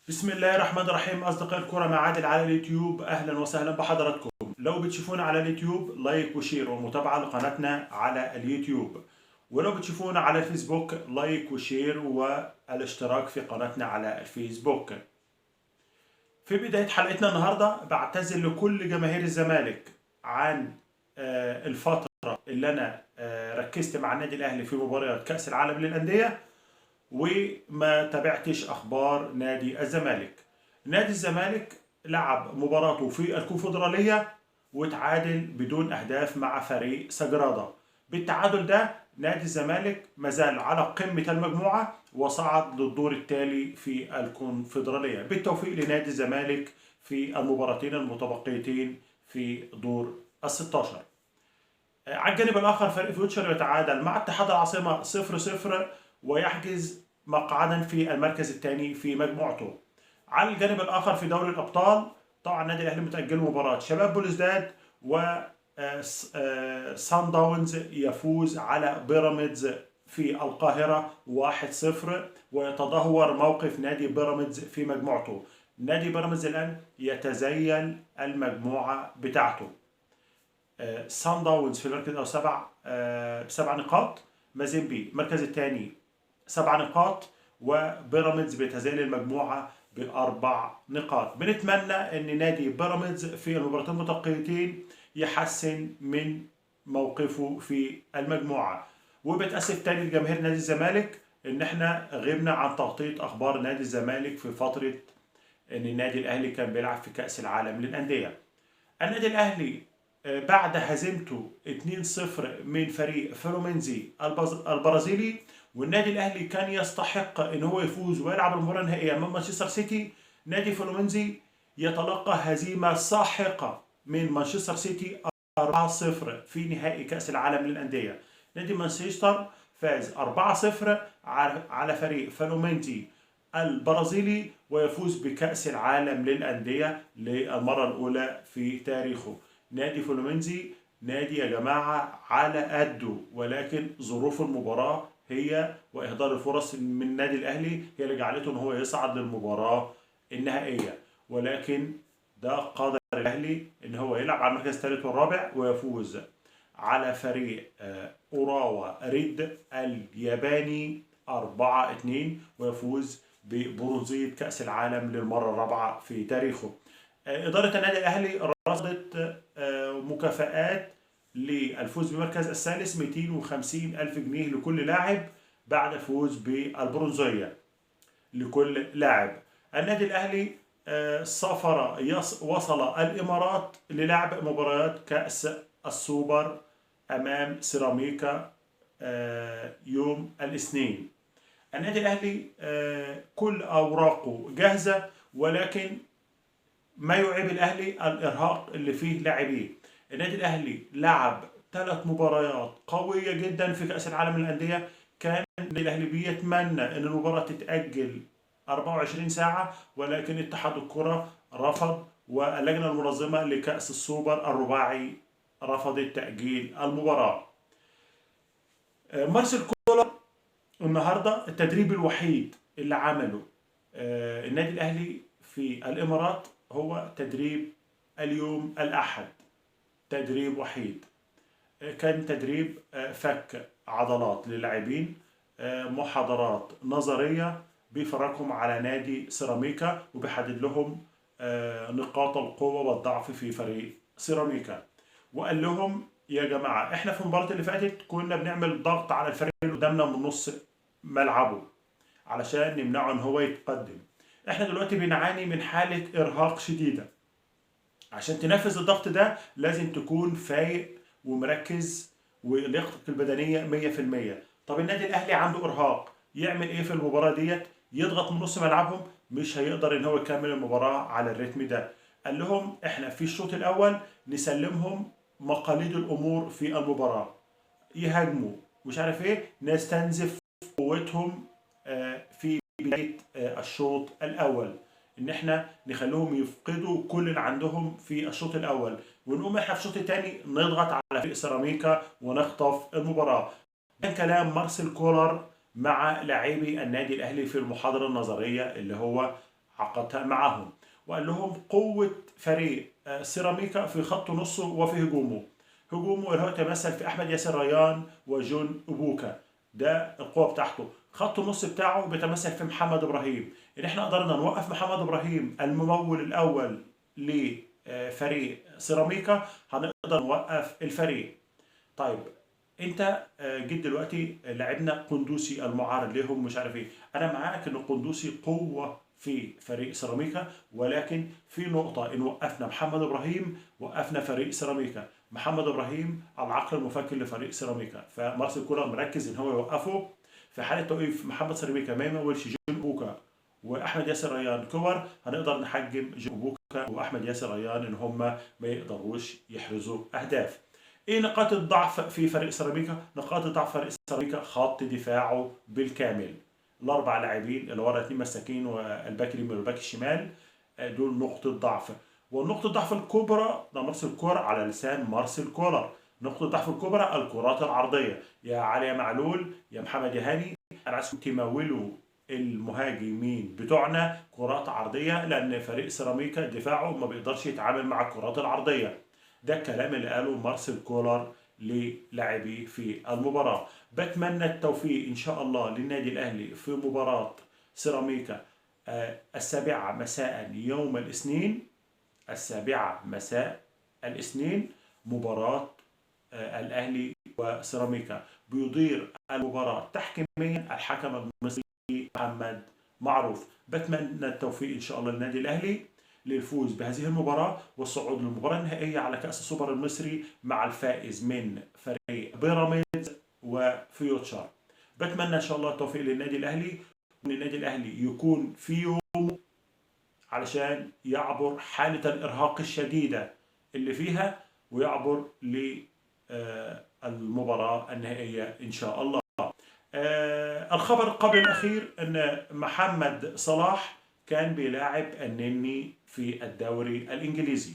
بسم الله الرحمن الرحيم. أصدقاء الكرة، مع عادل على اليوتيوب. أهلا وسهلا بحضراتكم. لو بتشوفونا على اليوتيوب لايك وشير ومتابعة لقناتنا على اليوتيوب، ولو بتشوفونا على الفيسبوك لايك وشير والاشتراك في قناتنا على الفيسبوك. في بداية حلقتنا النهاردة بعتذر لكل جماهير الزمالك عن الفترة اللي أنا ركزت مع النادي الأهلي في مباريات كأس العالم للأندية وما تابعتش اخبار نادي الزمالك. نادي الزمالك لعب مباراته في الكونفدرالية وتعادل بدون اهداف مع فريق سجرادا. بالتعادل ده نادي الزمالك مازال على قمة المجموعة وصعد للدور التالي في الكونفدرالية. بالتوفيق لنادي الزمالك في المباراتين المتبقيتين في دور ال16. على الجانب الآخر فريق فيوتشر يتعادل مع اتحاد العاصمة 0-0 ويحجز مقعدا في المركز الثاني في مجموعته. على الجانب الآخر في دوري الأبطال طبعا النادي الأهلي متأجل مباراة شباب بلوزداد و سان داونز يفوز على بيراميدز في القاهرة 1-0 ويتدهور موقف نادي بيراميدز في مجموعته. نادي بيراميدز الآن يتزين المجموعة بتاعته. سان داونز في المركز الأول ب7 نقاط، مازيمبي المركز الثاني 7 نقاط، وبيراميدز بيتزين المجموعة ب4 نقاط. بنتمنى ان نادي بيراميدز في المباراتين المتبقيتين يحسن من موقفه في المجموعة. وبتأسف تاني لجماهير نادي الزمالك ان احنا غبنا عن تغطية اخبار نادي الزمالك في فترة ان النادي الاهلي كان بيلعب في كأس العالم للأندية. النادي الاهلي بعد هزيمته 2-0 من فريق فلومينزي البرازيلي، والنادي الاهلي كان يستحق ان هو يفوز ويلعب المباراه النهائيه امام مانشستر سيتي. نادي فلومينزي يتلقى هزيمه ساحقه من مانشستر سيتي 4-0 في نهائي كأس العالم للأندية. نادي مانشستر فاز 4-0 على فريق فلومينزي البرازيلي ويفوز بكأس العالم للأندية للمرة الأولى في تاريخه. نادي فلومينزي نادي يا جماعة على قده، ولكن ظروف المباراة هي وإهدار الفرص من النادي الأهلي هي اللي جعلته إن هو يصعد للمباراة النهائية. ولكن ده قدر الأهلي إن هو يلعب على المركز الثالث والرابع ويفوز على فريق أوراوا ريد الياباني 4-2 ويفوز ببرونزية كأس العالم للمرة الرابعة في تاريخه. إدارة النادي الأهلي رصدت مكافآت للفوز بمركز الثالث 250 ألف جنيه لكل لاعب بعد الفوز بالبرونزية لكل لاعب. النادي الأهلي وصل الإمارات للعب مباريات كأس السوبر أمام سيراميكا يوم الاثنين. النادي الأهلي كل أوراقه جاهزة، ولكن ما يعيب الأهلي الإرهاق اللي فيه لاعبيه. النادي الأهلي لعب 3 مباريات قوية جدا في كأس العالم للأندية. كان النادي الأهلي بيتمنى أن المباراة تتأجل 24 ساعة، ولكن اتحاد الكرة رفض، واللجنة المنظمة لكأس السوبر الرباعي رفضت تأجيل المباراة. مارسيل كولر النهارده التدريب الوحيد اللي عمله النادي الأهلي في الإمارات هو تدريب اليوم الأحد، تدريب وحيد. كان تدريب فك عضلات للاعبين، محاضرات نظرية بيفرجهم على نادي سيراميكا وبيحدد لهم نقاط القوة والضعف في فريق سيراميكا. وقال لهم يا جماعة احنا في المباراة اللي فاتت كنا بنعمل ضغط على الفريق اللي قدامنا من نص ملعبه علشان نمنعه ان هو يتقدم. احنا دلوقتي بنعاني من حالة ارهاق شديدة. عشان تنفذ الضغط ده لازم تكون فايق ومركز ولياقتك البدنية 100%. طب النادي الاهلي عنده ارهاق، يعمل ايه في المباراة ديت؟ يضغط من نص ملعبهم؟ مش هيقدر ان هو يكمل المباراة على الريتم ده. قال لهم احنا في الشوط الاول نسلمهم مقاليد الامور في المباراة، يهاجموا مش عارف ايه، نستنزف قوتهم في بداية الشوط الأول، إن إحنا نخليهم يفقدوا كل اللي عندهم في الشوط الأول، ونقوم إحنا في الشوط الثاني نضغط على فريق سيراميكا ونخطف المباراة. كان كلام مارسيل كولر مع لاعبي النادي الأهلي في المحاضرة النظرية اللي هو عقدها معهم، وقال لهم قوة فريق سيراميكا في خط نصه وفي هجومه. هجومه اللي هو يتمثل في أحمد ياسر ريان وجون أبوكا، ده القوة بتاعته. خط النص بتاعه بيتمثل في محمد إبراهيم. إن إحنا قدرنا نوقف محمد إبراهيم الممول الأول لفريق سيراميكا، هنقدر نوقف الفريق. طيب انت جيت دلوقتي لعبنا قندوسي المعارض ليهم مش عارف ايه. انا معاك ان القندوسي قوه في فريق سيراميكا، ولكن في نقطه، ان وقفنا محمد ابراهيم وقفنا فريق سيراميكا. محمد ابراهيم العقل المفكر لفريق سيراميكا، فمارسيل كولر مركز ان هو يوقفه. في حاله توقيف محمد سيراميكا ما يمولش جون بوكا واحمد ياسر ريان كور، هنقدر نحجم جون بوكا واحمد ياسر ريان ان هم ما يقدروش يحرزوا اهداف. ايه نقاط الضعف في فريق سيراميكا؟ نقاط ضعف فريق سيراميكا خط دفاعه بالكامل. الاربع لاعبين اللي ورا اثنين مساكين والباك اليمين والباك الشمال، دول نقطة ضعف. والنقطة الضعف الكبرى ده مارسيل كولر على لسان مارسيل كولر. نقطة الضعف الكبرى الكرات العرضية. يا علي يا معلول يا محمد يا هاني، انا عايزكم تمولوا المهاجمين بتوعنا كرات عرضية، لأن فريق سيراميكا دفاعه ما بيقدرش يتعامل مع الكرات العرضية. ده الكلام اللي قاله مارسيل كولر للاعبيه في المباراة. بتمنى التوفيق إن شاء الله للنادي الأهلي في مباراة سيراميكا 7 مساء يوم الاثنين. 7 مساء الاثنين مباراة الأهلي وسيراميكا. بيدير المباراة تحكيميا الحكم المصري محمد معروف. بتمنى التوفيق إن شاء الله للنادي الأهلي للفوز بهذه المباراة والصعود للمباراة النهائية على كأس السوبر المصري مع الفائز من فريق بيراميدز وفيوتشر. بتمنى إن شاء الله التوفيق للنادي الأهلي، وإن النادي الأهلي يكون في يوم علشان يعبر حالة الإرهاق الشديدة اللي فيها، ويعبر للمباراة النهائية إن شاء الله. الخبر قبل الأخير أن محمد صلاح كان بيلاعب النني في الدوري الإنجليزي.